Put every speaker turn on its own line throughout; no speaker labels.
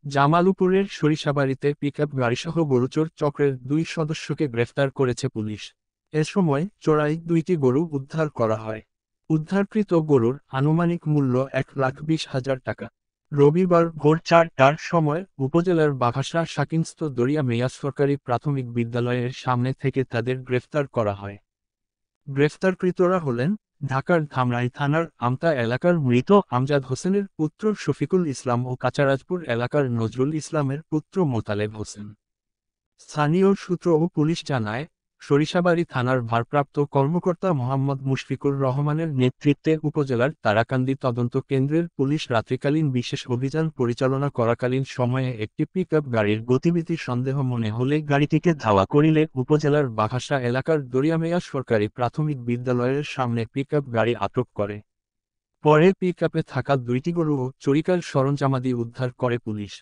জামালপুরের সরিষাবাড়ীতে পিকআপ গাড়িসহ গরুচোর চক্রের 2 সদস্যকে গ্রেফতার করেছে পুলিশ। এ সময় চোরাই 2টি গরু উদ্ধার করা হয়। উদ্ধারকৃত গরুর আনুমানিক মূল্য 1,20,000 টাকা। রবিবার ভোর 4টার সময় উপজেলার বাঘাসা শাকিনস্থ দরিয়া মিয়া সরকারি প্রাথমিক বিদ্যালয়ের সামনে থেকে তাদের গ্রেফতার করা হয়। গ্রেফতারকৃতরা হলেন ঢাকার ধামরাই থানার আমতা এলাকার মৃত আমজাদ হোসেনের পুত্র শফিকুল ইসলাম ও কাচারাজপুর এলাকার নজরুল ইসলামের পুত্র মোতালেব হোসেন। স্থানীয় সূত্র ও পুলিশ জানায়, সরিষাবাড়ী থানার ভারপ্রাপ্ত কর্মকর্তা মোহাম্মদ মুশফিকুর রহমানের নেতৃত্বে উপজেলার তারাকান্দি তদন্ত কেন্দ্রের পুলিশ রাত্রিকালীন বিশেষ অভিযান পরিচালনা করাকালীন সময়ে একটি পিকআপ গাড়ির গতিবিধি সন্দেহ মনে হলে গাড়িটিকে ধাওয়া করিলে উপজেলার বাঘাসা এলাকার দরিয়ামেয়া সরকারি প্রাথমিক বিদ্যালয়ের সামনে পিকআপ গাড়ি আটক করে। পরে পিকআপে থাকা 2টি গরু ও চুরিকার সরঞ্জামাদি উদ্ধার করে পুলিশ।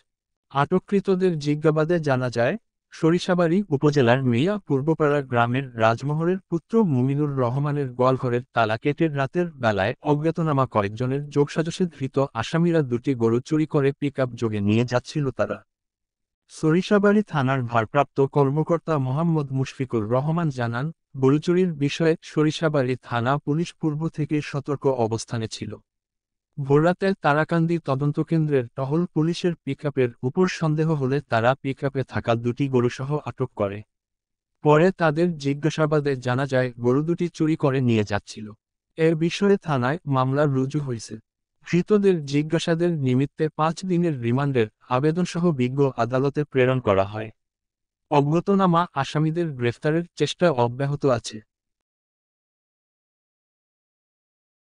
আটককৃতদের জিজ্ঞাসাবাদে জানা যায়, সরিষাবাড়ী উপজেলার মেয়া পূর্বপাড়া গ্রামের রাজমোহরের পুত্র মুমিনুর রহমানের গোয়ালঘরের তালা কেটে রাতের বেলায় অজ্ঞাতনামা কয়েকজনের যোগসাজশে ধৃত আসামিরা 2টি গরু চুরি করে পিকআপ যোগে নিয়ে যাচ্ছিল তারা। সরিষাবাড়ী থানার ভারপ্রাপ্ত কর্মকর্তা মোহাম্মদ মুশফিকুর রহমান জানান, গরু চুরির বিষয়ে সরিষাবাড়ী থানা পুলিশ পূর্ব থেকে সতর্ক অবস্থানে ছিল। ভোররাতে তারাকান্দি তদন্তকেন্দ্রের টহল পুলিশের পিকআপের উপর সন্দেহ হলে তারা পিকআপে থাকা 2টি গরুসহ আটক করে। পরে তাদের জিজ্ঞাসাবাদে জানা যায় গরু 2টি চুরি করে নিয়ে যাচ্ছিল। এ বিষয়ে থানায় মামলা রুজু হয়েছে। ধৃতদের জিজ্ঞাসাদের নিমিত্তে 5 দিনের রিমান্ডের আবেদনসহ বিজ্ঞ আদালতে প্রেরণ করা হয়। অজ্ঞাতনামা আসামিদের গ্রেফতারের চেষ্টা অব্যাহত আছে।